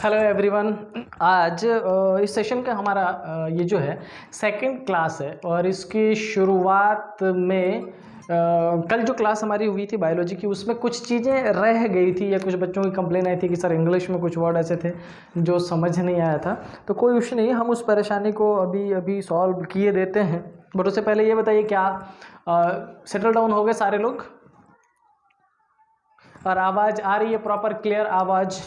Hello everyone. आज इस session का हमारा ये जो है सेकंड क्लास है और इसकी शुरुआत में कल जो क्लास हमारी हुई थी बायोलॉजी की उसमें कुछ चीज़ें रह गई थी या कुछ बच्चों की कंप्लेन आई थी कि सर इंग्लिश में कुछ वर्ड ऐसे थे जो समझ नहीं आया था। तो कोई इशू नहीं, हम उस परेशानी को अभी सॉल्व किए देते हैं। बट उससे पहले ये बताइए क्या सेटल डाउन हो गए सारे लोग और आवाज़ आ रही है प्रॉपर क्लियर आवाज़?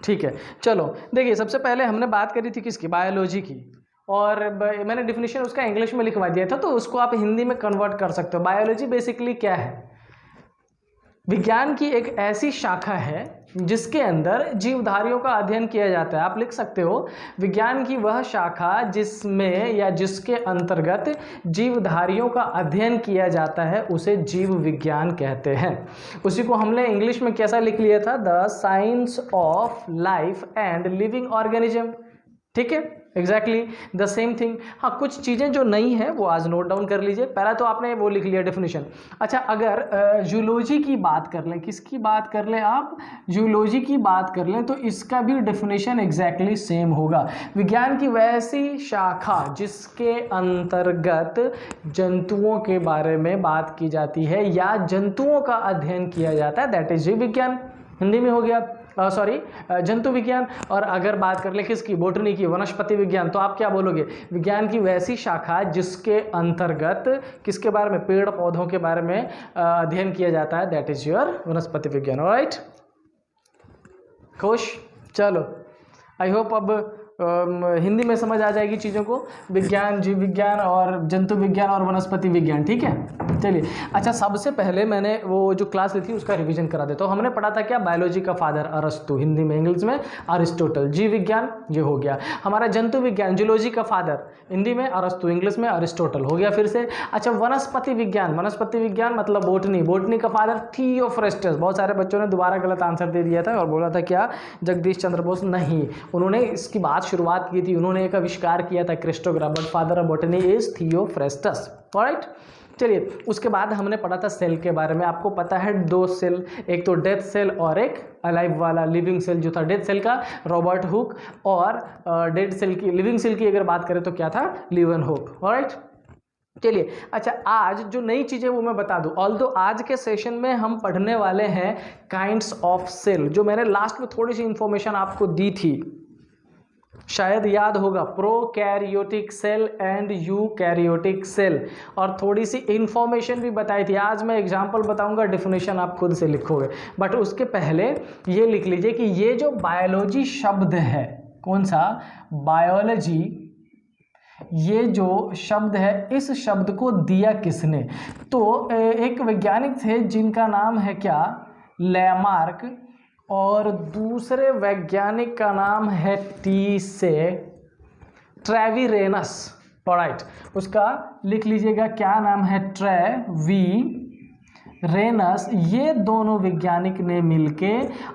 ठीक है, चलो देखिए सबसे पहले हमने बात करी थी किसकी, बायोलॉजी की, और मैंने डिफिनीशन उसका इंग्लिश में लिखवा दिया था तो उसको आप हिंदी में कन्वर्ट कर सकते हो। बायोलॉजी बेसिकली क्या है? विज्ञान की एक ऐसी शाखा है जिसके अंदर जीवधारियों का अध्ययन किया जाता है। आप लिख सकते हो विज्ञान की वह शाखा जिसमें या जिसके अंतर्गत जीवधारियों का अध्ययन किया जाता है उसे जीव विज्ञान कहते हैं। उसी को हमने इंग्लिश में कैसा लिख लिया था, the science of life and living organism. ठीक है, एग्जैक्टली द सेम थिंग। हाँ, कुछ चीज़ें जो नई हैं वो आज नोट डाउन कर लीजिए। पहला तो आपने वो लिख लिया डेफिनेशन। अच्छा, अगर जूलॉजी की बात कर लें, किसकी बात कर लें आप, जूलॉजी की बात कर लें, तो इसका भी डेफिनेशन एग्जैक्टली सेम होगा। विज्ञान की वैसी शाखा जिसके अंतर्गत जंतुओं के बारे में बात की जाती है या जंतुओं का अध्ययन किया जाता है, दैट इज जीव विज्ञान। हिंदी में हो गया जंतु विज्ञान। और अगर बात कर ले किसकी, बोटनी की, वनस्पति विज्ञान, तो आप क्या बोलोगे, विज्ञान की वैसी शाखा जिसके अंतर्गत किसके बारे में, पेड़ पौधों के बारे में अध्ययन किया जाता है, दैट इज योर वनस्पति विज्ञान। ऑलराइट, खुश? चलो, आई होप अब हिंदी में समझ आ जाएगी चीज़ों को, विज्ञान, जीव विज्ञान और जंतु विज्ञान और वनस्पति विज्ञान। ठीक है, चलिए। अच्छा, सबसे पहले मैंने वो जो क्लास ली थी उसका रिवीजन करा देता हूँ। हमने पढ़ा था क्या, बायोलॉजी का फादर अरस्तु, हिंदी में इंग्लिश में अरिस्टोटल। जीव विज्ञान ये हो गया। हमारा जंतु विज्ञान, जूलॉजी का फादर हिंदी में अरस्तु, इंग्लिश में अरिस्टोटल हो गया फिर से। अच्छा, वनस्पति विज्ञान, वनस्पति विज्ञान मतलब बोटनी, बोटनी का फादर थियोफ्रेस्टस। बहुत सारे बच्चों ने दोबारा गलत आंसर दे दिया था और बोला था क्या, जगदीश चंद्र बोस। नहीं, उन्होंने इसकी बात शुरुआत की थी, उन्होंने एक आविष्कार किया था क्रिस्टोग्राफ, but father of botany is Theophrastus. Alright, चलिए। उसके बाद हमने पढ़ा था सेल के बारे में। आपको पता है दो सेल, एक तो डेथ सेल और एक अलाइव वाला लिविंग सेल जो था। डेथ सेल का रॉबर्ट हुक और डेड सेल की, लिविंग सेल की अगर बात करें तो क्या था, लीवन हुक। ऑलराइट, चलिए। अच्छा, आज जो नई चीज़ें वो मैं बता दूं। ऑल्दो आज के सेशन में हम पढ़ने वाले हैं काइंड्स ऑफ सेल, जो मैंने लास्ट में थोड़ी सी इंफॉर्मेशन आपको दी थी, शायद याद होगा, prokaryotic cell and eukaryotic cell, और थोड़ी सी इंफॉर्मेशन भी बताई थी। आज मैं एग्जांपल बताऊंगा, डेफिनेशन आप खुद से लिखोगे। बट उसके पहले ये लिख लीजिए कि ये जो बायोलॉजी शब्द है, कौन सा, बायोलॉजी, ये जो शब्द है इस शब्द को दिया किसने? तो एक वैज्ञानिक थे जिनका नाम है क्या, लैमार्क, और दूसरे वैज्ञानिक का नाम है टी से ट्रेविरेनस। ऑलराइट, उसका लिख लीजिएगा, क्या नाम है, ट्रेविरेनस। ये दोनों वैज्ञानिक ने मिलके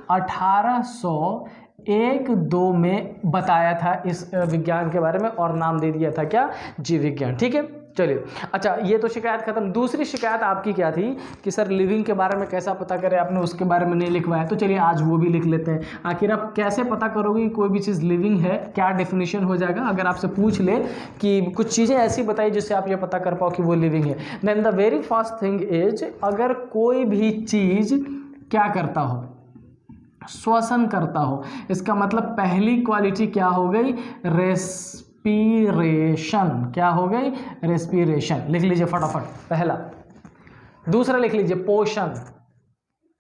1801-2 में बताया था इस विज्ञान के बारे में और नाम दे दिया था क्या, जीव विज्ञान। ठीक है, चलिए। अच्छा, ये तो शिकायत खत्म। दूसरी शिकायत आपकी क्या थी कि सर लिविंग के बारे में कैसा पता करें, आपने उसके बारे में नहीं लिखवाया। तो चलिए आज वो भी लिख लेते हैं। आखिर आप कैसे पता करोगे कि कोई भी चीज़ लिविंग है, क्या डेफिनेशन हो जाएगा अगर आपसे पूछ ले कि कुछ चीज़ें ऐसी बताई जिससे आप ये पता कर पाओ कि वो लिविंग है। Then the very first thing is, अगर कोई भी चीज़ क्या करता हो, श्वसन करता हो, इसका मतलब पहली क्वालिटी क्या हो गई, रेस्पिरेशन। क्या हो गई, रेस्पिरेशन। लिख लीजिए फटाफट, पहला। दूसरा लिख लीजिए पोषण,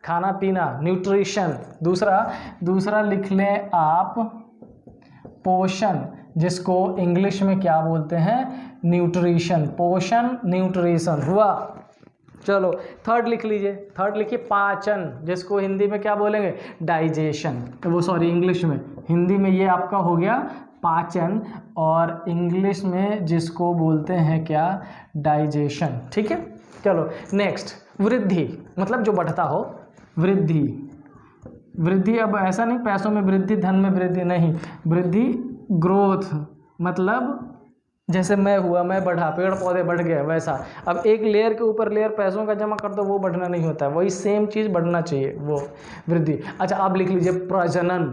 खाना पीना, न्यूट्रिशन। दूसरा लिख लें आप पोषण, जिसको इंग्लिश में क्या बोलते हैं, न्यूट्रिशन। पोषण, न्यूट्रिशन हुआ। चलो, थर्ड लिख लीजिए, थर्ड लिखिए पाचन, जिसको हिंदी में क्या बोलेंगे, डाइजेशन। वो सॉरी, इंग्लिश में, हिंदी में ये आपका हो गया पाचन और इंग्लिश में जिसको बोलते हैं क्या, डाइजेशन। ठीक है, चलो नेक्स्ट, वृद्धि, मतलब जो बढ़ता हो, वृद्धि। वृद्धि अब ऐसा नहीं पैसों में वृद्धि, धन में वृद्धि नहीं, वृद्धि ग्रोथ, मतलब जैसे मैं हुआ, मैं बढ़ा, पेड़ पौधे बढ़ गए, वैसा। अब एक लेयर के ऊपर लेयर पैसों का जमा कर दो, वो बढ़ना नहीं होता, वही सेम चीज़ बढ़ना चाहिए, वो वृद्धि। अच्छा, आप लिख लीजिए प्रजनन,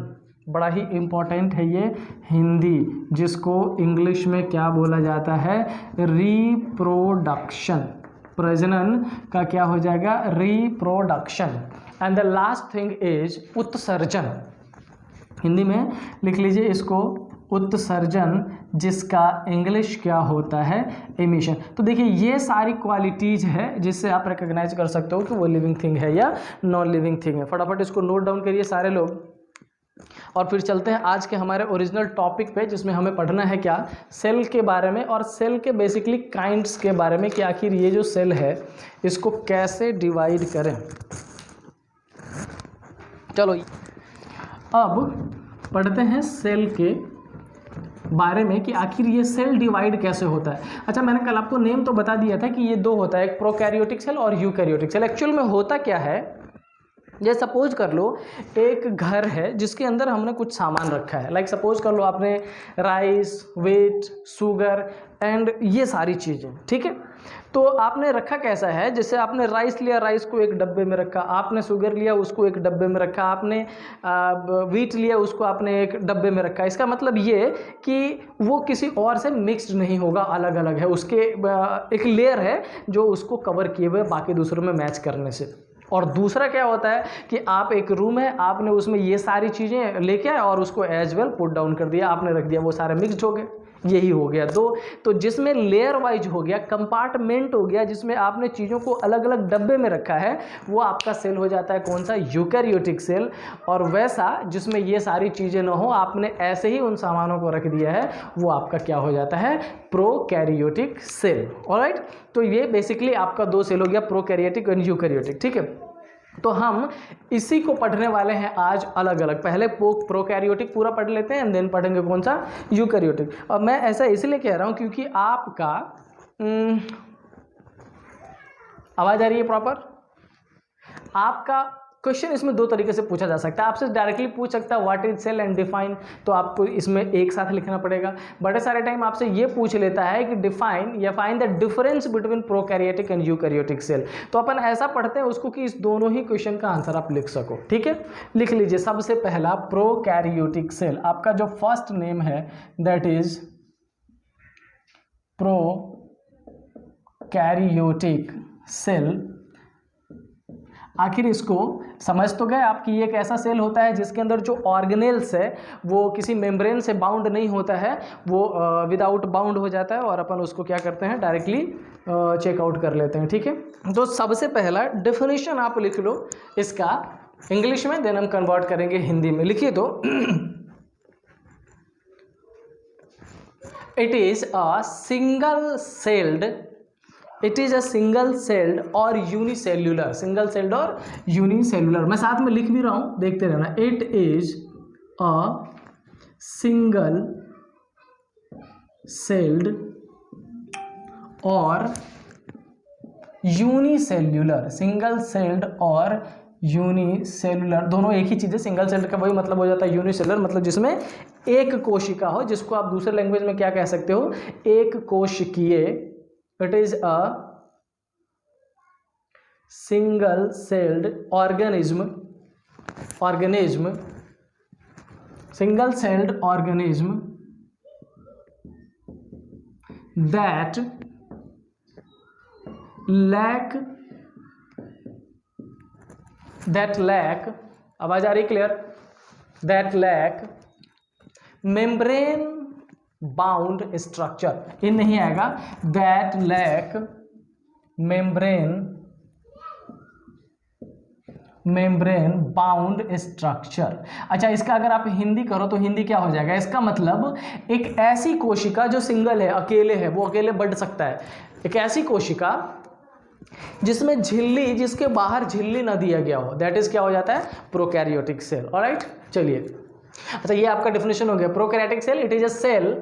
बड़ा ही इम्पोर्टेंट है ये हिंदी, जिसको इंग्लिश में क्या बोला जाता है, रिप्रोडक्शन। प्रजनन का क्या हो जाएगा, reproduction. And the last thing is उत्सर्जन, हिंदी में लिख लीजिए इसको उत्सर्जन, जिसका इंग्लिश क्या होता है, एमिशन। तो देखिए ये सारी क्वालिटीज़ है जिससे आप रिकॉग्नाइज कर सकते हो कि वो लिविंग थिंग है या नॉन लिविंग थिंग है। फटाफट इसको नोट डाउन करिए सारे लोग, और फिर चलते हैं आज के हमारे ओरिजिनल टॉपिक पे, जिसमें हमें पढ़ना है क्या, सेल के बारे में, और सेल के बेसिकली काइंड्स के बारे में, कि आखिर ये जो सेल है इसको कैसे डिवाइड करें। चलो अब पढ़ते हैं सेल के बारे में कि आखिर ये सेल डिवाइड कैसे होता है। अच्छा, मैंने कल आपको नेम तो बता दिया था कि ये दो होता है, एक प्रोकैरियोटिक सेल और यूकैरियोटिक सेल। एक्चुअल में होता क्या है, ये सपोज कर लो एक घर है जिसके अंदर हमने कुछ सामान रखा है, लाइक सपोज कर लो आपने राइस, व्हीट, शुगर एंड ये सारी चीज़ें, ठीक है। तो आपने रखा कैसा है, जैसे आपने राइस लिया, राइस को एक डब्बे में रखा, आपने शुगर लिया उसको एक डब्बे में रखा, आपने व्हीट लिया उसको आपने एक डब्बे में रखा। इसका मतलब ये कि वो किसी और से मिक्स्ड नहीं होगा, अलग अलग है, उसके एक लेयर है जो उसको कवर किए हुए बाकी दूसरों में मैच करने से। और दूसरा क्या होता है कि आप एक रूम है, आपने उसमें ये सारी चीज़ें लेके आए और उसको एज वेल पुट डाउन कर दिया, आपने रख दिया, वो सारे मिक्स्ड हो गए, यही हो गया दो। तो जिसमें लेयर वाइज हो गया, कंपार्टमेंट हो गया, जिसमें आपने चीज़ों को अलग अलग डब्बे में रखा है, वो आपका सेल हो जाता है कौन सा, यूकैरियोटिक सेल। और वैसा जिसमें ये सारी चीज़ें ना हो, आपने ऐसे ही उन सामानों को रख दिया है, वो आपका क्या हो जाता है, प्रोकैरियोटिक सेल। ऑलराइट, तो ये बेसिकली आपका दो सेल हो गया, प्रोकैरियोटिक और यूकैरियोटिक, ठीक है। तो हम इसी को पढ़ने वाले हैं आज अलग अलग। पहले प्रोकैरियोटिक पूरा पढ़ लेते हैं एंड देन पढ़ेंगे कौन सा, यूकैरियोटिक। और मैं ऐसा इसलिए कह रहा हूं क्योंकि आपका आवाज आ रही है प्रॉपर, आपका क्वेश्चन इसमें दो तरीके से पूछा जा सकता है। आपसे डायरेक्टली पूछ सकता है what is cell and define, तो आपको इसमें एक साथ लिखना पड़ेगा। बड़े सारे टाइम आपसे ये पूछ लेता है कि डिफाइन या find the difference between prokaryotic and eukaryotic cell. तो अपन ऐसा पढ़ते हैं उसको कि इस दोनों ही क्वेश्चन का आंसर आप लिख सको, ठीक है। लिख लीजिए सबसे पहला प्रोकैरियोटिक सेल, आपका जो फर्स्ट नेम है दैट इज प्रोकैरियोटिक सेल। आखिर इसको समझ तो गए आप कि ये एक ऐसा सेल होता है जिसके अंदर जो ऑर्गेनेल्स है वो किसी मेम्ब्रेन से बाउंड नहीं होता है, वो विदाउट बाउंड हो जाता है, और अपन उसको क्या करते हैं, डायरेक्टली चेकआउट कर लेते हैं, ठीक है। तो सबसे पहला डेफिनेशन आप लिख लो इसका इंग्लिश में, देन हम कन्वर्ट करेंगे हिंदी में। लिखिए तो it is a single sailed, it is a single celled और यूनिसेल्यूलर, सिंगल सेल्ड और यूनिसेल्यूलर। मैं साथ में लिख भी रहा हूं, देखते रहना। It is a single celled और यूनिसेल्यूलर, सिंगल सेल्ड और यूनिसेल्यूलर दोनों एक ही चीज़ है। सिंगल सेल्ड का वही मतलब हो जाता है यूनिसेल्युलर, मतलब जिसमें एक कोशिका हो, जिसको आप दूसरे लैंग्वेज में क्या कह सकते हो, एक कोशिकीय। It is a single celled organism, single celled organism that lack, आवाज आ रही clear, that lack membrane bound structure, ये नहीं आएगा, that lack membrane bound structure। अच्छा, इसका अगर आप हिंदी करो तो हिंदी क्या हो जाएगा, इसका मतलब एक ऐसी कोशिका जो सिंगल है, अकेले है, वो अकेले बढ़ सकता है, एक ऐसी कोशिका जिसमें झिल्ली, जिसके बाहर झिल्ली ना दिया गया हो, दैट इज क्या हो जाता है, प्रोकैरियोटिक सेल। ऑलराइट, चलिए। अच्छा, ये आपका डेफिनेशन हो गया। Prokaryotic cell, it is a cell,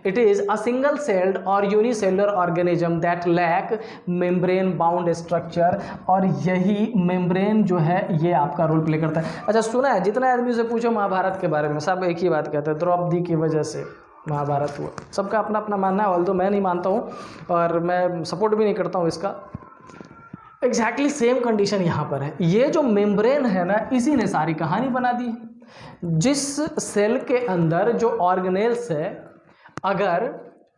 it is a single celled or unicellular organism that lack membrane bound structure, और यही मेम्ब्रेन जो है ये आपका रोल प्ले करता है। अच्छा, सुना है जितना आदमी से पूछो महाभारत के बारे में सब एक ही बात कहते हैं, द्रौपदी की वजह से, महाभारत हुआ। सबका अपना अपना मानना है, ऑल्दो मैं नहीं मानता हूँ और मैं सपोर्ट भी नहीं करता हूँ इसका। एग्जैक्टली सेम कंडीशन यहाँ पर है। ये जो मेम्ब्रेन है ना, इसी ने सारी कहानी बना दी है। जिस सेल के अंदर जो ऑर्गेनेल्स है, अगर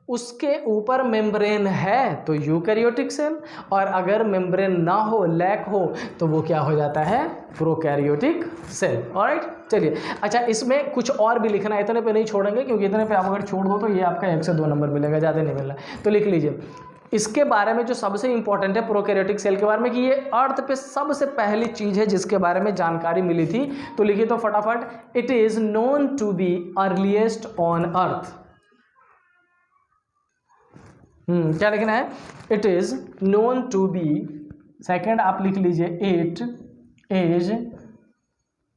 उसके ऊपर मेम्ब्रेन है तो यूकैरियोटिक सेल, और अगर मेम्ब्रेन ना हो, लैक हो, तो वो क्या हो जाता है, प्रोकैरियोटिक सेल। ऑलराइट, चलिए। अच्छा, इसमें कुछ और भी लिखना है, इतने पे नहीं छोड़ेंगे क्योंकि इतने पे आप अगर छोड़ दो तो ये आपका 1 से 2 नंबर मिलेगा, ज़्यादा नहीं मिलना। तो लिख लीजिए इसके बारे में जो सबसे इंपॉर्टेंट है प्रोकैरियोटिक सेल के बारे में, कि ये अर्थ पे सबसे पहली चीज है जिसके बारे में जानकारी मिली थी। तो लिखिए तो फटाफट, it is known to be earliest on earth. क्या लिखना है, it is known to be, second आप लिख लीजिए, it is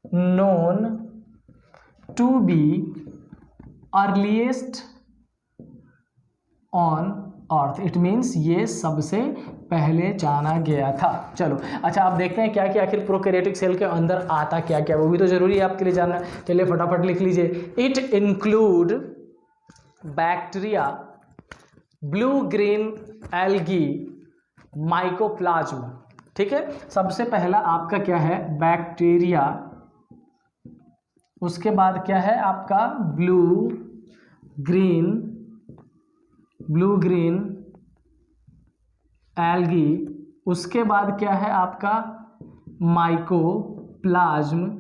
known to be earliest on earth. It means ये सबसे पहले जाना गया था। चलो, अच्छा आप देखते हैं क्या कि आखिर प्रोकैरियोटिक सेल के अंदर आता क्या क्या, वो भी तो जरूरी है आपके लिए जानना। चलिए फटाफट लिख लीजिए, it include bacteria, blue green algae, mycoplasma. ठीक है, सबसे पहला आपका क्या है, बैक्टीरिया, उसके बाद क्या है आपका ब्लू ग्रीन एल्गी, उसके बाद क्या है आपका माइकोप्लाज्म।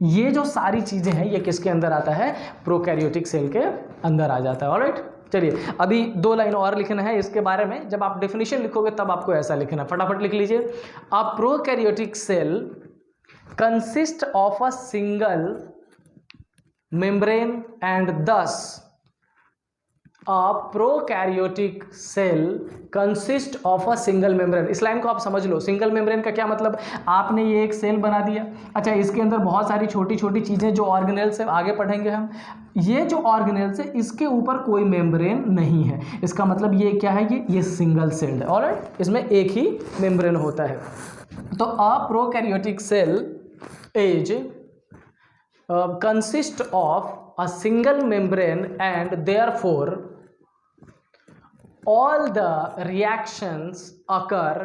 ये जो सारी चीजें हैं ये किसके अंदर आता है, प्रोकैरियोटिक सेल के अंदर आ जाता है। ऑलराइट, चलिए अभी 2 लाइन और लिखना है इसके बारे में। जब आप डेफिनेशन लिखोगे तब आपको ऐसा लिखना है, फटाफट लिख लीजिए। A prokaryotic cell consist of a single membrane and this A prokaryotic cell consist of a single membrane। इस लाइन को आप समझ लो, सिंगल मेम्ब्रेन का क्या मतलब, आपने ये एक सेल बना दिया। अच्छा, इसके अंदर बहुत सारी छोटी छोटी चीज़ें जो ऑर्गेनेल्स है, आगे पढ़ेंगे हम। ये जो ऑर्गेनेल्स है इसके ऊपर कोई मेम्ब्रेन नहीं है, इसका मतलब ये क्या है, ये सिंगल सेल्ड है। ऑलराइट, इसमें एक ही मेम्ब्रेन होता है। तो a prokaryotic cell is consist of a single membrane and therefore all the reactions occur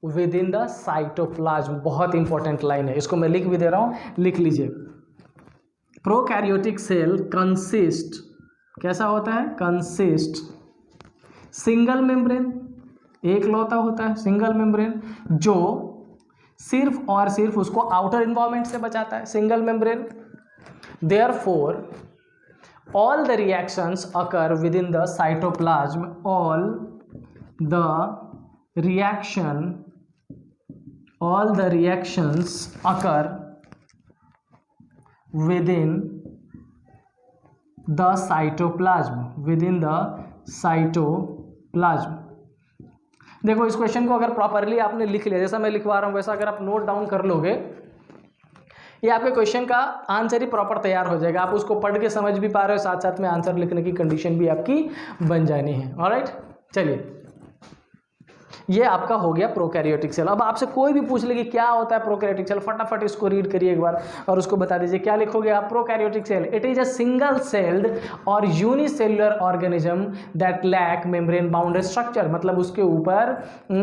within the cytoplasm। बहुत इंपॉर्टेंट लाइन है, इसको मैं लिख भी दे रहा हूं, लिख लीजिए। प्रोकैरियोटिक सेल कंसिस्ट, कैसा होता है, कंसिस्ट सिंगल मेम्ब्रेन, एक लौता होता है सिंगल मेम्ब्रेन, जो सिर्फ और सिर्फ उसको आउटर इन्वायरमेंट से बचाता है, single membrane. Therefore all the reactions occur within the cytoplasm, all the reactions occur within the cytoplasm, देखो इस क्वेश्चन को अगर प्रॉपरली आपने लिख लिया, जैसा मैं लिखवा रहा हूं वैसा अगर आप नोट डाउन कर लोगे, ये आपके क्वेश्चन का आंसर ही प्रॉपर तैयार हो जाएगा। आप उसको पढ़ के समझ भी पा रहे हो, साथ साथ में आंसर लिखने की कंडीशन भी आपकी बन जानी है। ऑलराइट, चलिए ये आपका हो गया प्रोकैरियोटिक सेल। अब आपसे कोई भी पूछ ले कि क्या होता है प्रोकैरियोटिक सेल, फटाफट इसको रीड करिए एक बार और उसको बता दीजिए। क्या लिखोगे आप, prokaryotic cell, it is a single celled और unicellular organism that lack membrane bounded structure. मतलब उसके ऊपर,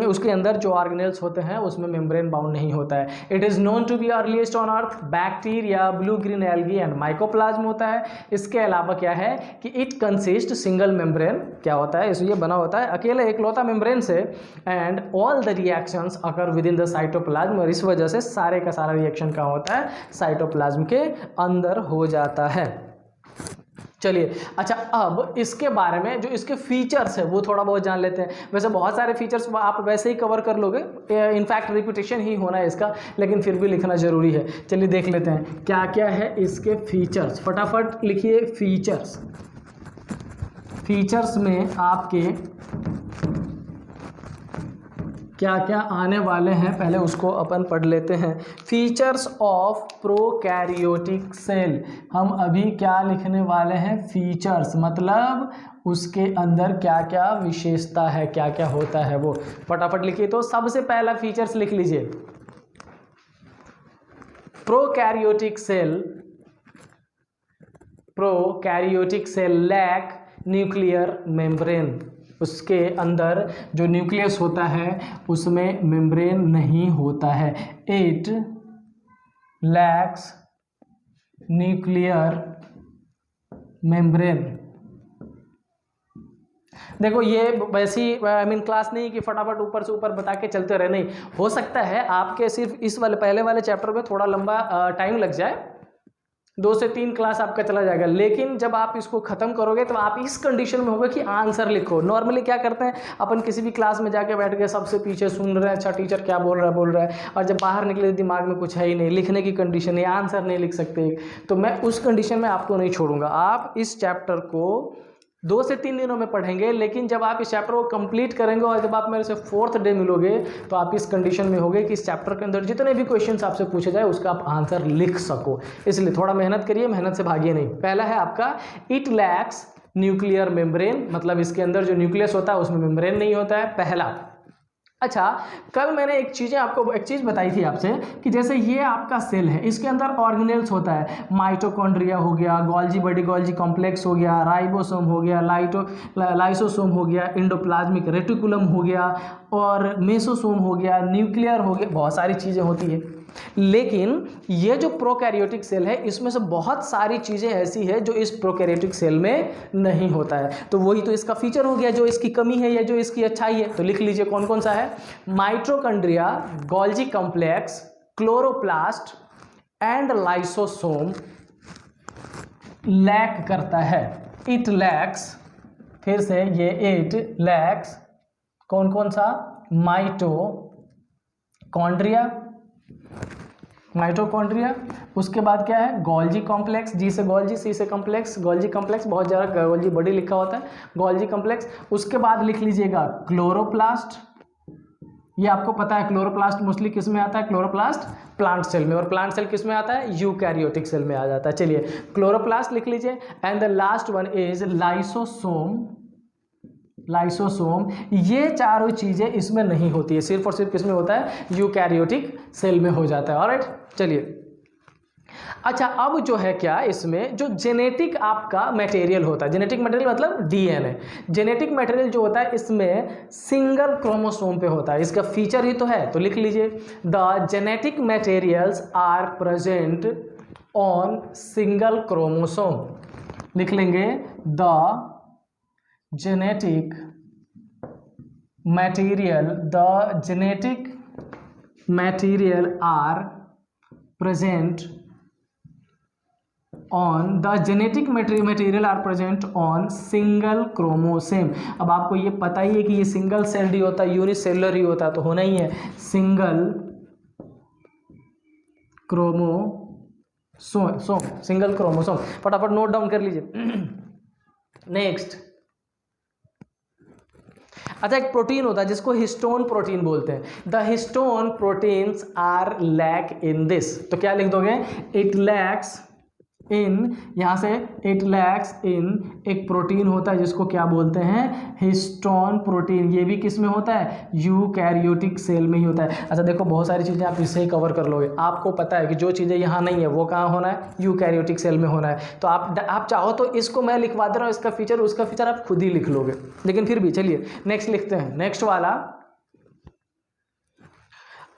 उसके अंदर जो ऑर्गेनेल्स होते हैं उसमें मेम्ब्रेन बाउंड नहीं होता है। It is known to be earliest on earth, bacteria, blue green algae and mycoplasm होता है। इसके अलावा क्या है कि इट कंसिस्ट सिंगल मेम्ब्रेन, क्या होता है, ये बना होता है अकेले एकलौता मेम्ब्रेन से, and all the reactions occur with in the cytoplasm. और इस वजह से सारे का सारा रिएक्शन कहाँ होता है, साइटोप्लाज्म के अंदर हो जाता है। चलिए, अच्छा अब इसके बारे में जो इसके फीचर्स है वो थोड़ा बहुत जान लेते हैं। वैसे बहुत सारे फीचर्स आप वैसे ही कवर कर लोगे, इनफैक्ट रिपीटेशन ही होना है इसका, लेकिन फिर भी लिखना जरूरी है। चलिए देख लेते हैं क्या क्या है इसके फीचर्स, फटाफट लिखिए फीचर्स। फीचर्स में आपके क्या क्या आने वाले हैं, पहले उसको अपन पढ़ लेते हैं। फीचर्स ऑफ प्रोकैरियोटिक सेल, हम अभी क्या लिखने वाले हैं, फीचर्स, मतलब उसके अंदर क्या क्या विशेषता है, क्या क्या होता है वो। फटाफट लिखिए तो सबसे पहला फीचर्स लिख लीजिए, prokaryotic cell prokaryotic cell lack nuclear membrane, उसके अंदर जो न्यूक्लियस होता है उसमें मेम्ब्रेन नहीं होता है। It lacks nuclear membrane. देखो ये वैसी आई मीन क्लास नहीं कि फटाफट ऊपर से ऊपर बता के चलते रहे, नहीं हो सकता है आपके सिर्फ इस वाले पहले वाले चैप्टर में थोड़ा लंबा टाइम लग जाए, 2 से 3 क्लास आपका चला जाएगा, लेकिन जब आप इसको खत्म करोगे तो आप इस कंडीशन में होगा कि आंसर लिखो। नॉर्मली क्या करते हैं अपन, किसी भी क्लास में जाके बैठ के सबसे पीछे सुन रहे हैं, अच्छा टीचर क्या बोल रहा है, और जब बाहर निकले दिमाग में कुछ है ही नहीं, लिखने की कंडीशन है, आंसर नहीं लिख सकते, तो मैं उस कंडीशन में आपको नहीं छोड़ूंगा। आप इस चैप्टर को 2 से 3 दिनों में पढ़ेंगे, लेकिन जब आप इस चैप्टर को कंप्लीट करेंगे और जब आप मेरे से 4th डे मिलोगे तो आप इस कंडीशन में होगे कि इस चैप्टर के अंदर जितने भी क्वेश्चंस आपसे पूछे जाए उसका आप आंसर लिख सको। इसलिए थोड़ा मेहनत करिए, मेहनत से भागिए नहीं। पहला है आपका इट लैक्स न्यूक्लियर मेम्ब्रेन, मतलब इसके अंदर जो न्यूक्लियस होता है उसमें मेम्ब्रेन नहीं होता है, पहला। अच्छा, कल मैंने एक चीज़ बताई थी आपसे कि जैसे ये आपका सेल है, इसके अंदर ऑर्गेनेल्स होता है, माइटोकॉन्ड्रिया हो गया, गोल्जी बॉडी गोल्जी कॉम्प्लेक्स हो गया, राइबोसोम हो गया, लाइसोसोम हो गया, इंडोप्लाज्मिक रेटिकुलम हो गया, और मेसोसोम हो गया, न्यूक्लियर हो गया, बहुत सारी चीज़ें होती है। लेकिन ये जो प्रोकैरियोटिक सेल है इसमें से बहुत सारी चीज़ें ऐसी है जो इस प्रोकैरियोटिक सेल में नहीं होता है, तो वही तो इसका फीचर हो गया, जो इसकी कमी है या जो इसकी अच्छाई है। तो लिख लीजिए कौन कौन सा है। Mitochondria, Golgi complex, chloroplast and lysosome lack करता है। इट लैक्स, फिर से ये इट लैक्स कौन कौन सा, माइटोकॉन्ड्रिया, उसके बाद क्या है, गोल्जी कॉम्प्लेक्स, जी से गोल्जी, सी से कॉम्प्लेक्स, गोल्जी कॉम्प्लेक्स, बहुत ज़्यादा गोल्जी बॉडी लिखा होता है, गोल्जी कॉम्प्लेक्स। उसके बाद लिख लीजिएगा क्लोरोप्लास्ट, ये आपको पता है क्लोरोप्लास्ट मोस्टली किस में आता है, क्लोरोप्लास्ट प्लांट सेल में, और प्लांट सेल किस में आता है, यूकैरियोटिक सेल में आ जाता है। चलिए क्लोरोप्लास्ट लिख लीजिए, and the last one is lysosome. ये चारों चीजें इसमें नहीं होती है, सिर्फ और सिर्फ किसमें होता है, यूकैरियोटिक सेल में हो जाता है। ऑलराइट, चलिए अच्छा, अब जो है क्या, इसमें जो जेनेटिक आपका मटेरियल होता है, जेनेटिक मटेरियल मतलब डीएनए, जेनेटिक मटेरियल जो होता है इसमें सिंगल क्रोमोसोम पे होता है, इसका फीचर ही तो है। तो लिख लीजिए the genetic materials are present on single chromosome, लिख लेंगे द genetic material are present on the genetic material are present on single chromosome। अब आपको ये पता ही है कि ये सिंगल सेल्ड ही होता है, यूनिसेलुलर ही होता है, तो होना ही है सिंगल क्रोमोसोम। फटाफट नोट डाउन कर लीजिए। नेक्स्ट, अच्छा, एक प्रोटीन होता है जिसको हिस्टोन प्रोटीन बोलते हैं, the histone proteins are lack in this. तो क्या लिख दोगे, इट लैक्स इन, यहां से इट लैक्स इन एक प्रोटीन होता है जिसको क्या बोलते हैं, हिस्टोन प्रोटीन। ये भी किस में होता है, यूकैरियोटिक सेल में ही होता है। अच्छा देखो, बहुत सारी चीजें आप इससे ही कवर कर लोगे, आपको पता है कि जो चीजें यहाँ नहीं है वो कहाँ होना है, यूकैरियोटिक सेल में होना है। तो आप चाहो तो इसको मैं लिखवा दे रहा हूँ, इसका फीचर उसका फीचर आप खुद ही लिख लोगे, लेकिन फिर भी चलिए नेक्स्ट लिखते हैं, नेक्स्ट वाला।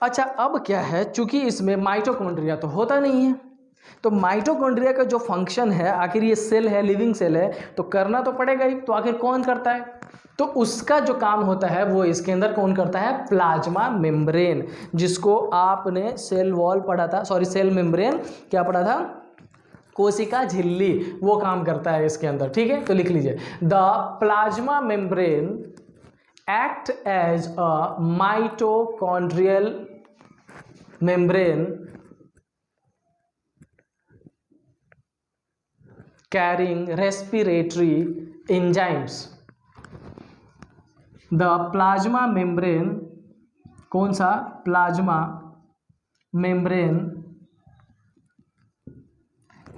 अच्छा, अब क्या है, चूंकि इसमें माइटोकॉन्ड्रिया तो होता नहीं है, तो माइटोकॉन्ड्रिया का जो फंक्शन है, आखिर ये सेल है, लिविंग सेल है, तो करना तो पड़ेगा ही, तो आखिर कौन करता है, तो उसका जो काम होता है वो इसके अंदर कौन करता है, प्लाज्मा मेम्ब्रेन, जिसको आपने सेल वॉल पढ़ा था, सॉरी सेल मेम्ब्रेन क्या पढ़ा था, कोशिका झिल्ली, वो काम करता है इसके अंदर। ठीक है, तो लिख लीजिए the plasma membrane act as a mitochondrial membrane carrying respiratory enzymes। The plasma membrane, कौन सा, plasma membrane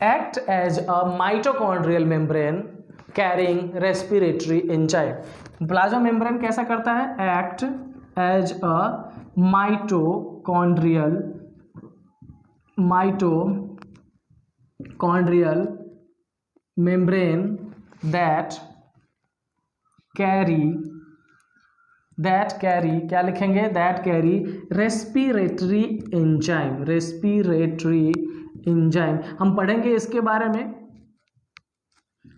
act as a mitochondrial membrane carrying respiratory enzyme। Plasma membrane कैसा करता है, act as a mitochondrial membrane that carry क्या लिखेंगे, that carry respiratory enzyme। हम पढ़ेंगे इसके बारे में।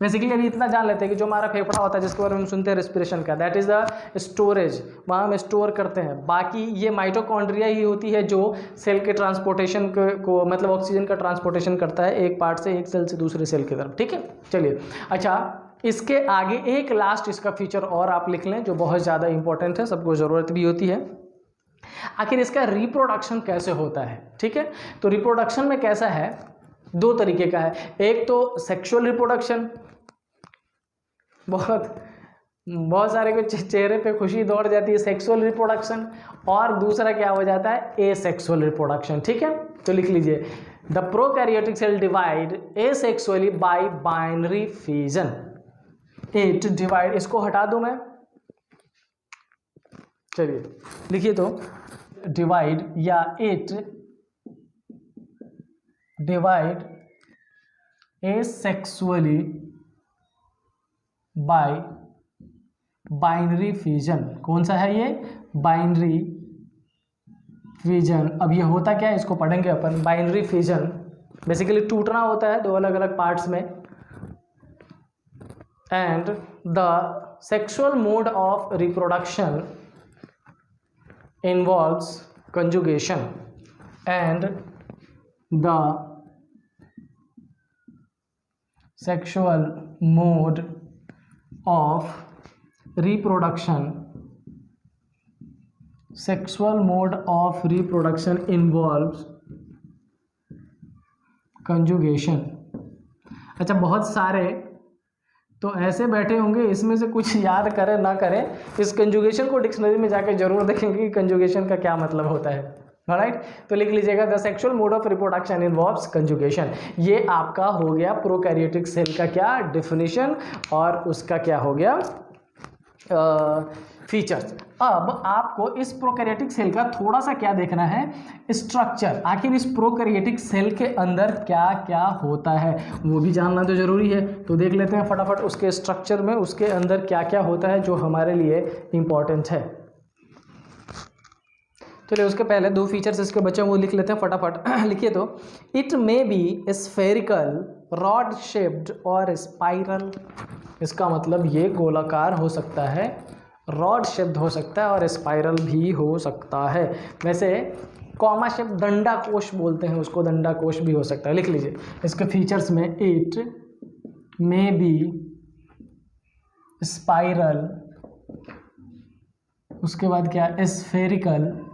बेसिकली अभी इतना जान लेते हैं कि जो हमारा फेफड़ा होता है जिसके बारे में हम सुनते हैं रेस्पिरेशन का, दैट इज द स्टोरेज, वहाँ हम स्टोर करते हैं। बाकी ये माइटोकॉन्ड्रिया ही होती है जो सेल के ट्रांसपोर्टेशन को मतलब ऑक्सीजन का ट्रांसपोर्टेशन करता है एक पार्ट से, एक सेल से दूसरे सेल की तरफ, ठीक है। चलिए, अच्छा इसके आगे एक लास्ट इसका फीचर और आप लिख लें जो बहुत ज़्यादा इंपॉर्टेंट है, सबको ज़रूरत भी होती है। आखिर इसका रिप्रोडक्शन कैसे होता है, ठीक है। तो रिप्रोडक्शन में कैसा है, दो तरीके का है। एक तो सेक्सुअल रिप्रोडक्शन, बहुत सारे के चेहरे पे खुशी दौड़ जाती है, सेक्सुअल रिप्रोडक्शन। और दूसरा क्या हो जाता है, एसेक्सुअल रिप्रोडक्शन, ठीक है। तो लिख लीजिए, the prokaryotic cell divide asexually by binary fission. It divide, इसको हटा दूं मैं, चलिए लिखिए, तो डिवाइड या it divide asexually by binary fission. कौन सा है ये, बाइनरी फिजन। अब ये होता क्या है, इसको पढ़ेंगे अपन। बाइनरी फिजन बेसिकली टूटना होता है दो अलग अलग पार्ट्स में। And the sexual mode of reproduction involves conjugation and the sexual mode of reproduction involves conjugation. अच्छा, बहुत सारे तो ऐसे बैठे होंगे, इसमें से कुछ याद करें ना करें, इस कंजुगेशन को डिक्शनरी में जाकर जरूर देखेंगे कि कंजुगेशन का क्या मतलब होता है। राइट, तो लिख लीजिएगा, the sexual mode of reproduction involves conjugation. ये आपका हो गया प्रोकैरियोटिक सेल का क्या डिफिनीशन और उसका क्या हो गया फीचर्स। अब आपको इस प्रोकैरियोटिक सेल का थोड़ा सा क्या देखना है, स्ट्रक्चर। आखिर इस प्रोकैरियोटिक सेल के अंदर क्या क्या होता है वो भी जानना तो जरूरी है। तो देख लेते हैं फटाफट उसके स्ट्रक्चर में उसके अंदर क्या क्या होता है जो हमारे लिए इंपॉर्टेंट है। चलिए, उसके पहले दो फीचर्स इसके बच्चे वो लिख लेते हैं फटाफट। लिखिए, तो it may be spherical, rod shaped और स्पाइरल। इसका मतलब ये गोलाकार हो सकता है, रॉड शेप्ड हो सकता है और स्पाइरल भी हो सकता है। वैसे कॉमा शेप दंडाकोश बोलते हैं उसको, दंडाकोश भी हो सकता है। लिख लीजिए इसके फीचर्स में, इट मे बी स्पाइरल, उसके बाद क्या स्फेरिकल,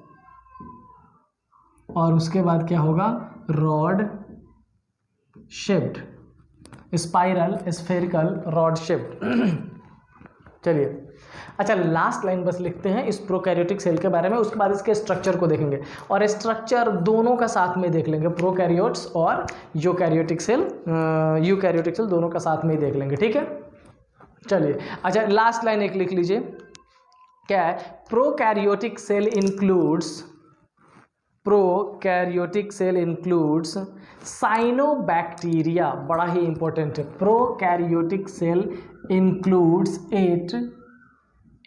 और उसके बाद क्या होगा rod shaped. Spiral, spherical, rod shaped. चलिए, अच्छा लास्ट लाइन बस लिखते हैं इस प्रोकैरियोटिक सेल के बारे में, उसके बाद इसके स्ट्रक्चर को देखेंगे और स्ट्रक्चर दोनों का साथ में देख लेंगे, प्रोकैरियोट्स और यूकैरियोटिक सेल दोनों का साथ में ही देख लेंगे, ठीक है। चलिए, अच्छा लास्ट लाइन एक लिख लीजिए, क्या है, प्रोकैरियोटिक सेल इंक्लूड्स साइनोबैक्टीरिया। बड़ा ही इंपॉर्टेंट है, प्रोकैरियोटिक सेल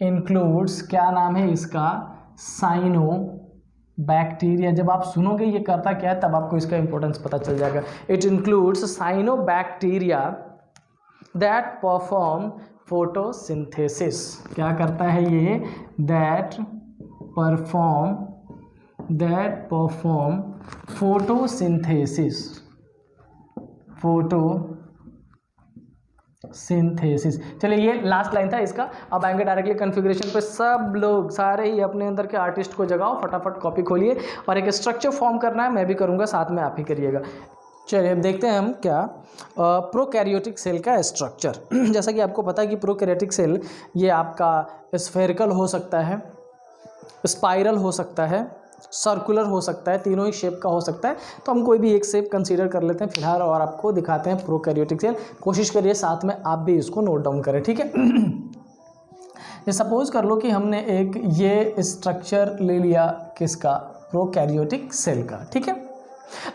इंक्लूड्स क्या नाम है इसका, साइनोबैक्टीरिया। जब आप सुनोगे ये करता क्या है तब आपको इसका इंपॉर्टेंस पता चल जाएगा। It includes cyanobacteria that perform photosynthesis. क्या करता है ये, दैट परफॉर्म फोटोसिंथेसिस। चलिए, ये लास्ट लाइन था इसका। अब आएंगे डायरेक्टली कॉन्फ़िगरेशन पे। सब लोग सारे ही अपने अंदर के आर्टिस्ट को जगाओ, फटाफट कॉपी खोलिए और एक स्ट्रक्चर फॉर्म करना है, मैं भी करूँगा साथ में आप ही करिएगा। चलिए, अब देखते हैं हम क्या प्रोकैरियोटिक सेल का स्ट्रक्चर। जैसा कि आपको पता है कि प्रोकैरियोटिक सेल ये आपका स्फेरिकल हो सकता है, स्पाइरल हो सकता है, सर्कुलर हो सकता है, तीनों ही शेप का हो सकता है। तो हम कोई भी एक शेप कंसीडर कर लेते हैं फिलहाल और आपको दिखाते हैं प्रोकैरियोटिक सेल। कोशिश करिए साथ में आप भी इसको नोट डाउन करें, ठीक है। ये सपोज कर लो कि हमने एक ये स्ट्रक्चर ले लिया किसका, प्रोकैरियोटिक सेल का, ठीक है।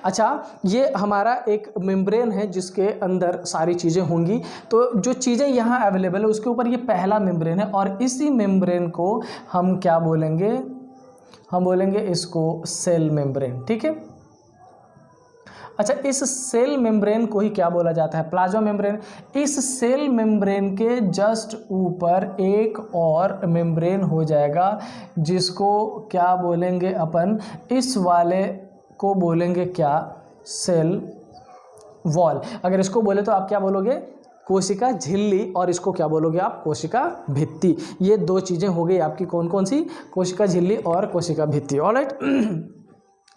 अच्छा, ये हमारा एक मेम्ब्रेन है जिसके अंदर सारी चीज़ें होंगी। तो जो चीज़ें यहाँ अवेलेबल है उसके ऊपर ये पहला मेम्ब्रेन है, और इसी मेम्ब्रेन को हम क्या बोलेंगे, हम बोलेंगे इसको सेल मेम्ब्रेन। ठीक है। अच्छा, इस सेल मेम्ब्रेन को ही क्या बोला जाता है, प्लाज्मा मेम्ब्रेन। इस सेल मेम्ब्रेन के जस्ट ऊपर एक और मेम्ब्रेन हो जाएगा जिसको क्या बोलेंगे अपन, इस वाले को बोलेंगे क्या, सेल वॉल। अगर इसको बोले तो आप क्या बोलोगे, कोशिका झिल्ली, और इसको क्या बोलोगे आप, कोशिका भित्ति। ये दो चीज़ें हो गई आपकी, कौन कौन सी, कोशिका झिल्ली और कोशिका भित्ति। ऑलराइट।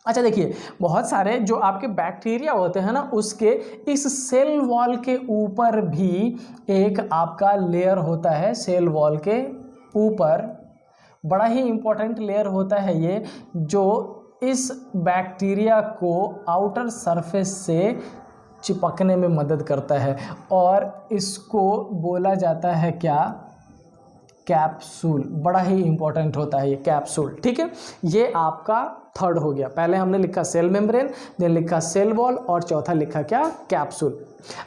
अच्छा देखिए, बहुत सारे जो आपके बैक्टीरिया होते हैं ना, उसके इस सेल वॉल के ऊपर भी एक आपका लेयर होता है। सेल वॉल के ऊपर बड़ा ही इंपॉर्टेंट लेयर होता है ये, जो इस बैक्टीरिया को आउटर सरफेस से चिपकने में मदद करता है, और इसको बोला जाता है क्या, कैप्सूल। बड़ा ही इंपॉर्टेंट होता है ये कैप्सूल। ठीक है, ये आपका थर्ड हो गया। पहले हमने लिखा सेल मेम्ब्रेन, देन लिखा सेल वॉल, और चौथा लिखा क्या, कैप्सूल।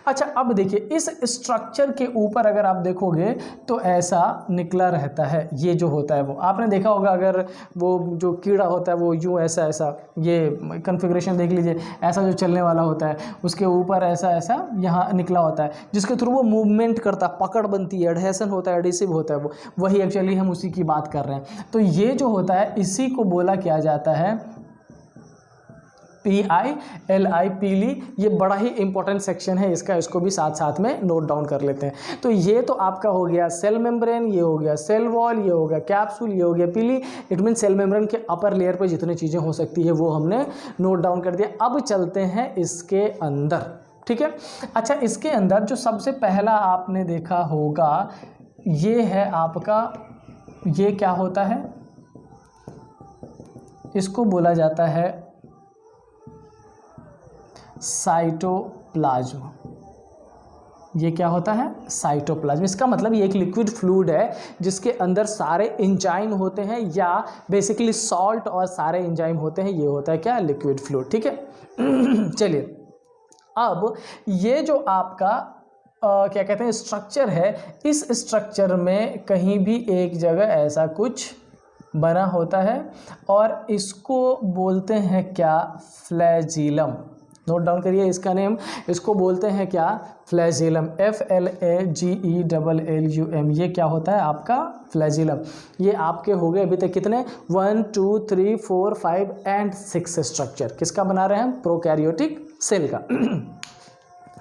अच्छा, अब देखिए इस स्ट्रक्चर के ऊपर अगर आप देखोगे तो ऐसा निकला रहता है, ये जो होता है वो आपने देखा होगा। अगर वो जो कीड़ा होता है वो यूँ ऐसा ऐसा, ये कन्फिग्रेशन देख लीजिए, ऐसा जो चलने वाला होता है उसके ऊपर ऐसा ऐसा यहाँ निकला होता है, जिसके थ्रू वो मूवमेंट करता है, पकड़ बनती है, एडहेसन होता है, एडिसिव होता है, वो वही एक्चुअली हम उसी की बात कर रहे हैं। तो ये जो होता है इसी को बोला क्या जाता है, PILI, पीली। ये बड़ा ही इंपॉर्टेंट सेक्शन है इसका, इसको भी साथ साथ में नोट डाउन कर लेते हैं। तो ये तो आपका हो गया सेल मेम्ब्रेन, ये हो गया सेल वॉल, ये हो गया कैप्सूल, ये हो गया पीली। इट मीन सेल मेम्ब्रेन के अपर लेयर पर जितनी चीज़ें हो सकती है वो हमने नोट डाउन कर दिया। अब चलते हैं इसके अंदर। ठीक है। अच्छा, इसके अंदर जो सबसे पहला आपने देखा होगा ये है आपका, ये क्या होता है, इसको बोला जाता है साइटोप्लाज्म। ये क्या होता है, साइटोप्लाज्म। इसका मतलब ये एक लिक्विड फ्लूइड है जिसके अंदर सारे एंजाइम होते हैं, या बेसिकली सॉल्ट और सारे एंजाइम होते हैं। ये होता है क्या, लिक्विड फ्लूइड। ठीक है। चलिए, अब ये जो आपका क्या कहते हैं स्ट्रक्चर है, इस स्ट्रक्चर में कहीं भी एक जगह ऐसा कुछ बना होता है, और इसको बोलते हैं क्या, फ्लैजिलम। नोट डाउन करिए इसका नेम, इसको बोलते हैं क्या, फ्लैजिलम। FLAGELLUM। ये क्या होता है आपका, फ्लैजिलम। ये आपके हो गए अभी तक कितने, 1 2 3 4 5 एंड 6 स्ट्रक्चर। किसका बना रहे हैं हम, प्रोकैरियोटिक सेल का।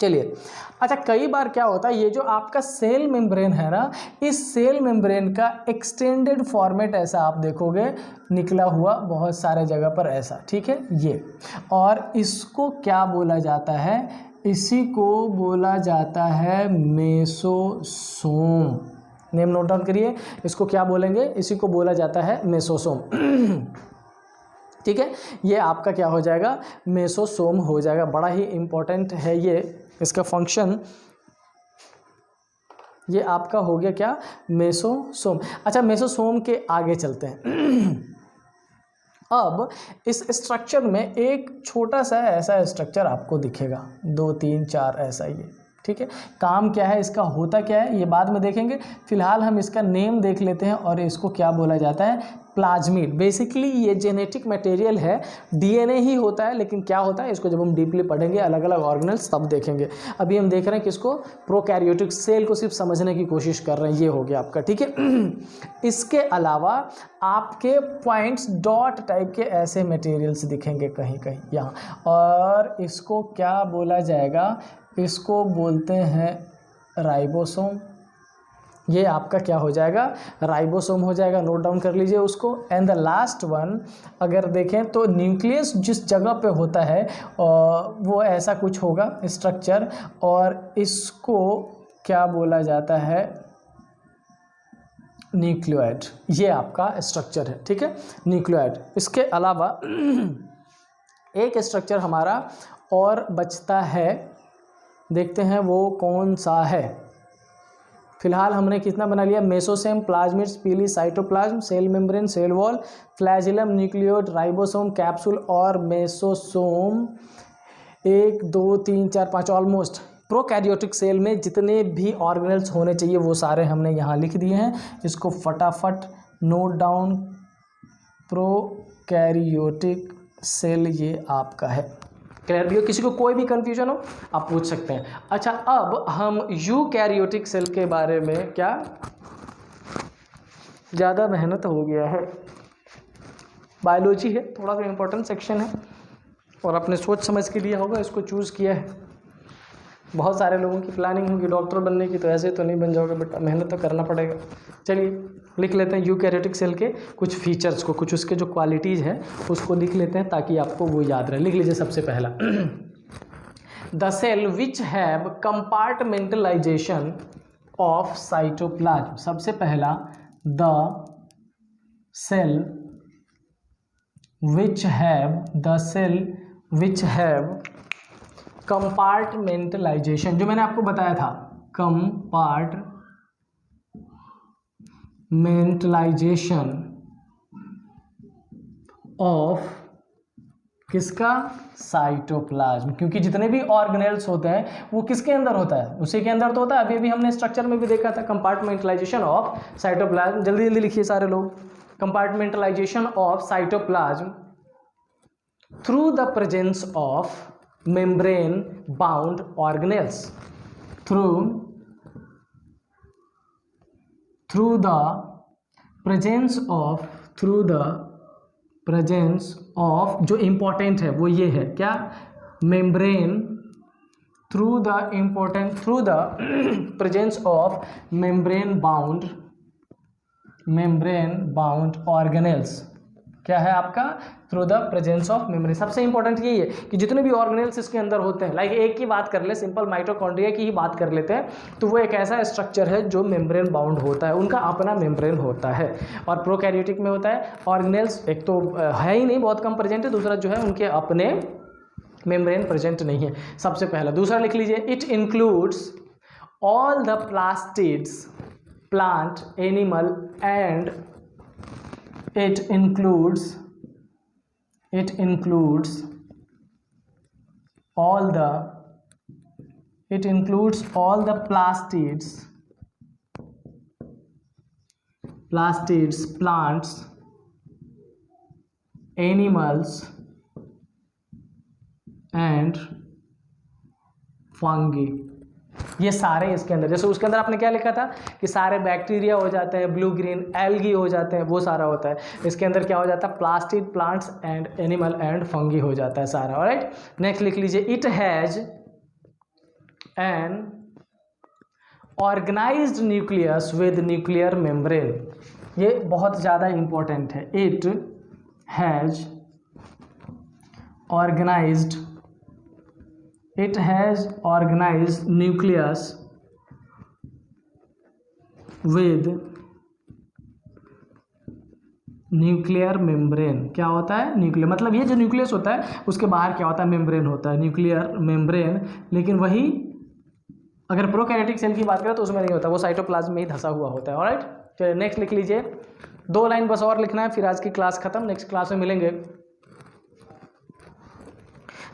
चलिए, अच्छा कई बार क्या होता है, ये जो आपका सेल मेम्ब्रेन है ना, इस सेल मेम्ब्रेन का एक्सटेंडेड फॉर्मेट ऐसा आप देखोगे निकला हुआ बहुत सारे जगह पर ऐसा। ठीक है, ये, और इसको क्या बोला जाता है, इसी को बोला जाता है मेसोसोम। नेम नोट डाउन करिए, इसको क्या बोलेंगे, इसी को बोला जाता है मेसोसोम। ठीक है, ये आपका क्या हो जाएगा, मेसोसोम हो जाएगा। बड़ा ही इंपॉर्टेंट है ये, इसका फंक्शन। ये आपका हो गया क्या, मेसोसोम। अच्छा, मेसोसोम के आगे चलते हैं। अब इस स्ट्रक्चर में एक छोटा सा ऐसा स्ट्रक्चर आपको दिखेगा, 2 3 4 ऐसा ये। ठीक है, काम क्या है इसका, होता क्या है, ये बाद में देखेंगे। फिलहाल हम इसका नेम देख लेते हैं, और इसको क्या बोला जाता है, प्लाज्मिड। बेसिकली ये जेनेटिक मटेरियल है, DNA ही होता है, लेकिन क्या होता है इसको जब हम डीपली पढ़ेंगे अलग अलग ऑर्गेनल्स तब देखेंगे। अभी हम देख रहे हैं किसको, प्रोकैरियोटिक सेल को सिर्फ समझने की कोशिश कर रहे हैं। ये हो गया आपका। ठीक है। इसके अलावा आपके पॉइंट्स डॉट टाइप के ऐसे मटेरियल्स दिखेंगे कहीं कहीं यहाँ, और इसको क्या बोला जाएगा, इसको बोलते हैं राइबोसोम। ये आपका क्या हो जाएगा, राइबोसोम हो जाएगा। नोट डाउन कर लीजिए उसको। एंड द लास्ट वन अगर देखें तो न्यूक्लियस जिस जगह पे होता है वो ऐसा कुछ होगा स्ट्रक्चर, और इसको क्या बोला जाता है, न्यूक्लियोइड। ये आपका स्ट्रक्चर है। ठीक है, न्यूक्लियोइड। इसके अलावा एक स्ट्रक्चर हमारा और बचता है, देखते हैं वो कौन सा है। फिलहाल हमने कितना बना लिया, mesosome, plasmids, pili, cytoplasm, cell membrane, cell wall, flagellum, nucleoid, ribosome, capsule और मेसोसोम। 1 2 3 4 5 ऑलमोस्ट। प्रोकैरियोटिक सेल में जितने भी ऑर्गेनेल्स होने चाहिए वो सारे हमने यहाँ लिख दिए हैं, इसको फटाफट नोट डाउन। प्रोकैरियोटिक सेल ये आपका है। क्लियर भी हो? किसी को कोई भी कंफ्यूजन हो आप पूछ सकते हैं। अच्छा, अब हम यूकैरियोटिक सेल के बारे में, क्या ज़्यादा मेहनत हो गया है, बायोलॉजी है, थोड़ा सा इम्पोर्टेंट सेक्शन है और आपने सोच समझ के लिया होगा, इसको चूज़ किया है। बहुत सारे लोगों की प्लानिंग होगी डॉक्टर बनने की, तो ऐसे तो नहीं बन जाओगे बेटा, मेहनत तो करना पड़ेगा। चलिए लिख लेते हैं यूकैरियोटिक सेल के कुछ फीचर्स को, कुछ उसके जो क्वालिटीज़ हैं उसको लिख लेते हैं ताकि आपको वो याद रहे। लिख लीजिए सबसे पहला, the cell which have compartmentalization of cytoplasm. सबसे पहला, the cell which have compartmentalization, जो मैंने आपको बताया था, कंपार्टमेंटलाइजेशन ऑफ किसका, साइटोप्लाज्म। क्योंकि जितने भी ऑर्गेनेल्स होते हैं वो किसके अंदर होता है, उसी के अंदर तो होता है। अभी हमने स्ट्रक्चर में भी देखा था, कंपार्टमेंटलाइजेशन ऑफ साइटोप्लाज्म। जल्दी जल्दी लिखिए सारे लोग, compartmentalisation of cytoplasm through the presence of membrane bound organelles, through the presence of जो important है वो ये है, क्या, membrane, through the presence of membrane bound organelles। क्या है आपका, through the presence of membrane. सबसे इंपॉर्टेंट यही है कि जितने भी ऑर्गेनेल्स इसके अंदर होते हैं, लाइक एक की बात कर ले, सिंपल माइटोकॉन्ड्रिया की ही बात कर लेते हैं, तो वो एक ऐसा स्ट्रक्चर है जो मेम्ब्रेन बाउंड होता है, उनका अपना मेम्ब्रेन होता है। और प्रोकैरियोटिक में होता है ऑर्गेनेल्स एक तो है ही नहीं, बहुत कम प्रेजेंट है, दूसरा जो है उनके अपने मेम्ब्रेन प्रेजेंट नहीं है, सबसे पहला। दूसरा लिख लीजिए, it includes all the plastids, plant, animal and it includes all the plastids, plants, animals and fungi। ये सारे इसके अंदर, जैसे उसके अंदर आपने क्या लिखा था कि सारे बैक्टीरिया हो जाते हैं, ब्लू ग्रीन एल्गी हो जाते हैं, वो सारा होता है। इसके अंदर क्या हो जाता है, plastid, plants and animal and fungi हो जाता है सारा। ऑलराइट, नेक्स्ट लिख लीजिए, it has an organized nucleus with nuclear membrane. ये बहुत ज़्यादा इंपॉर्टेंट है। It has organized nucleus with nuclear membrane. क्या होता है, न्यूक्लियर मतलब ये जो न्यूक्लियस होता है उसके बाहर क्या होता है, मेम्ब्रेन होता है, न्यूक्लियर मेम्ब्रेन। लेकिन वही अगर प्रोकैरियोटिक सेल की बात करें तो उसमें नहीं होता, वो साइटोप्लाज्म में ही धंसा हुआ होता है। ऑलराइट, चलिए नेक्स्ट लिख लीजिए, 2 लाइन बस और लिखना है, फिर आज की क्लास खत्म, नेक्स्ट क्लास में मिलेंगे।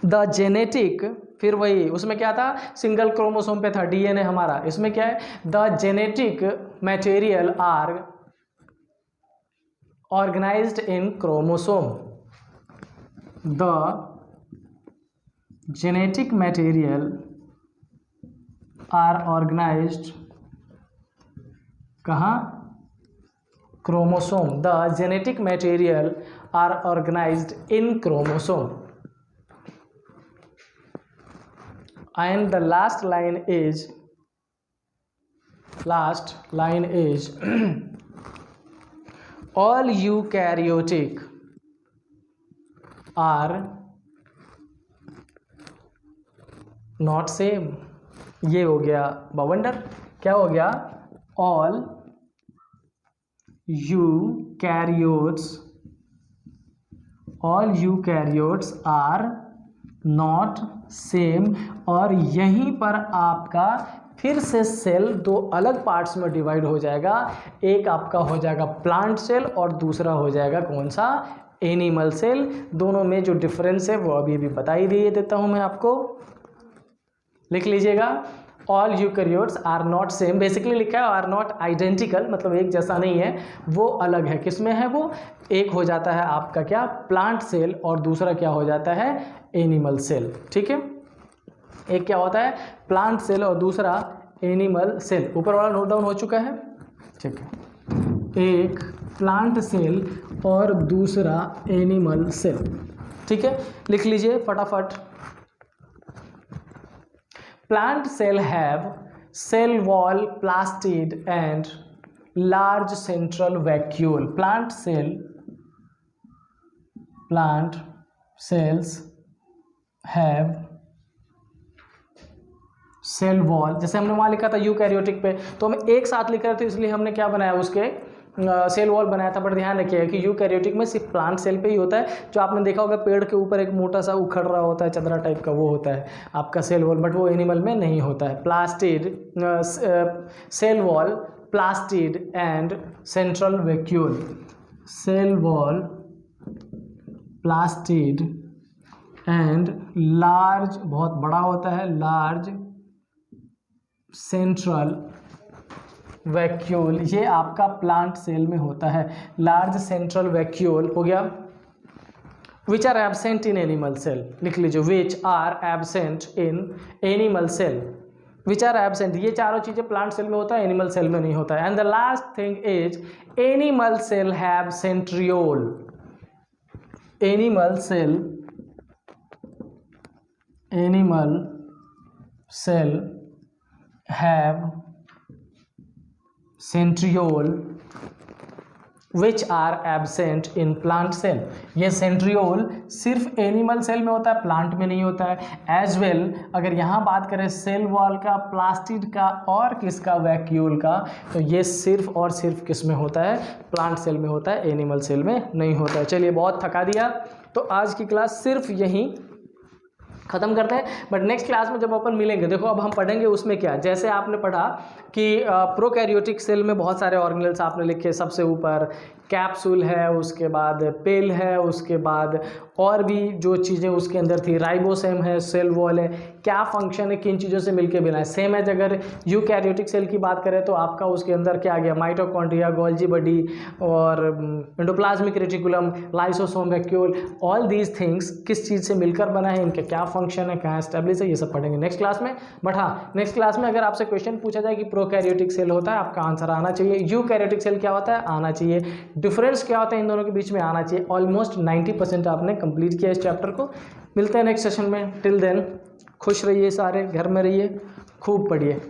द जेनेटिक, फिर वही उसमें क्या था, सिंगल क्रोमोसोम पे था, डीएनए हमारा, इसमें क्या है, the genetic material are organized in chromosome. The genetic material are organized कहाँ, chromosome. The genetic material are organized in chromosome. And the last line is all eukaryotic are not same। ये हो गया बवंडर, क्या हो गया, all eukaryotes are not same. और यहीं पर आपका फिर से सेल दो अलग पार्ट्स में डिवाइड हो जाएगा। एक आपका हो जाएगा प्लांट सेल और दूसरा हो जाएगा कौन सा, एनिमल सेल। दोनों में जो डिफरेंस है वो अभी बता ही दिए देता हूँ मैं आपको, लिख लीजिएगा। All eukaryotes are not same, basically लिखा है आर नॉट आइडेंटिकल, मतलब एक जैसा नहीं है, वो अलग है। किसमें है वो, एक हो जाता है आपका क्या, प्लांट सेल, और दूसरा क्या हो जाता है, एनिमल सेल। ठीक है, एक क्या होता है प्लांट सेल और दूसरा एनिमल सेल। ऊपर वाला नोट डाउन हो चुका है, ठीक है। एक प्लांट सेल और दूसरा एनिमल सेल, ठीक है, लिख लीजिए फटाफट। Plant cell have cell wall, plastid and large central vacuole. Plant cells have cell wall, जैसे हमने वहाँ लिखा था यूकैरियोटिक पे, तो हम एक साथ लिख रहे थे इसलिए हमने क्या बनाया, उसके सेल वॉल बनाया था। बट ध्यान रखिएगा कि यूकैरियोटिक में सिर्फ प्लांट सेल पे ही होता है। जो आपने देखा होगा पेड़ के ऊपर एक मोटा सा उखड़ रहा होता है चंद्रा टाइप का, वो होता है आपका सेल वॉल, बट वो एनिमल में नहीं होता है। Plastid cell wall, plastid and central vacuole. Cell wall, plastid and large, बहुत बड़ा होता है, लार्ज सेंट्रल वैक्यूल, ये आपका प्लांट सेल में होता है। लार्ज सेंट्रल वैक्यूल हो गया। Which are absent in animal cell, लिख लीजिए, which are absent in animal cell. Which are absent, ये चारों चीजें प्लांट सेल में होता है, एनिमल सेल में नहीं होता है। And the last thing is animal cell have centriole. Animal cell have centriole which are absent in plant cell। ये सेंट्रियोल सिर्फ एनिमल सेल में होता है, प्लांट में नहीं होता है। एज वेल अगर यहाँ बात करें सेल वॉल का, प्लास्टिड का और किसका, वैक्यूल का, तो ये सिर्फ और सिर्फ किस में होता है, प्लांट सेल में होता है, एनिमल सेल में नहीं होता है। चलिए बहुत थका दिया, तो आज की क्लास सिर्फ यहीं खत्म करते हैं। बट नेक्स्ट क्लास में जब अपन मिलेंगे, देखो अब हम पढ़ेंगे उसमें क्या, जैसे आपने पढ़ा कि प्रोकैरियोटिक सेल में बहुत सारे ऑर्गेनेल्स आपने लिखे, सबसे ऊपर कैप्सूल है, उसके बाद पेल है, उसके बाद और भी जो चीज़ें उसके अंदर थी, राइबोसोम है, सेल वॉल है, क्या फंक्शन है, किन चीज़ों से मिलके बना है। सेम एज अगर यूकैरियोटिक सेल की बात करें तो आपका उसके अंदर क्या आ गया, माइटोकॉन्ड्रिया, गोल्जी बॉडी और endoplasmic reticulum, lysosome, vacuole, all these things किस चीज़ से मिलकर बना है, इनका क्या फंक्शन है, कहाँ एस्टेब्लिश है, ये सब पढ़ेंगे नेक्स्ट क्लास में। बट हाँ, नेक्स्ट क्लास में अगर आपसे क्वेश्चन पूछा जाए कि प्रोकैरियोटिक सेल होता है, आपका आंसर आना चाहिए, यूकैरियोटिक सेल क्या होता है, आना चाहिए, डिफरेंस क्या होता है इन दोनों के बीच में, आना चाहिए। ऑलमोस्ट 90% आपने कंप्लीट किया इस चैप्टर को। मिलते हैं नेक्स्ट सेशन में, टिल देन खुश रहिए, सारे घर में रहिए, खूब पढ़िए।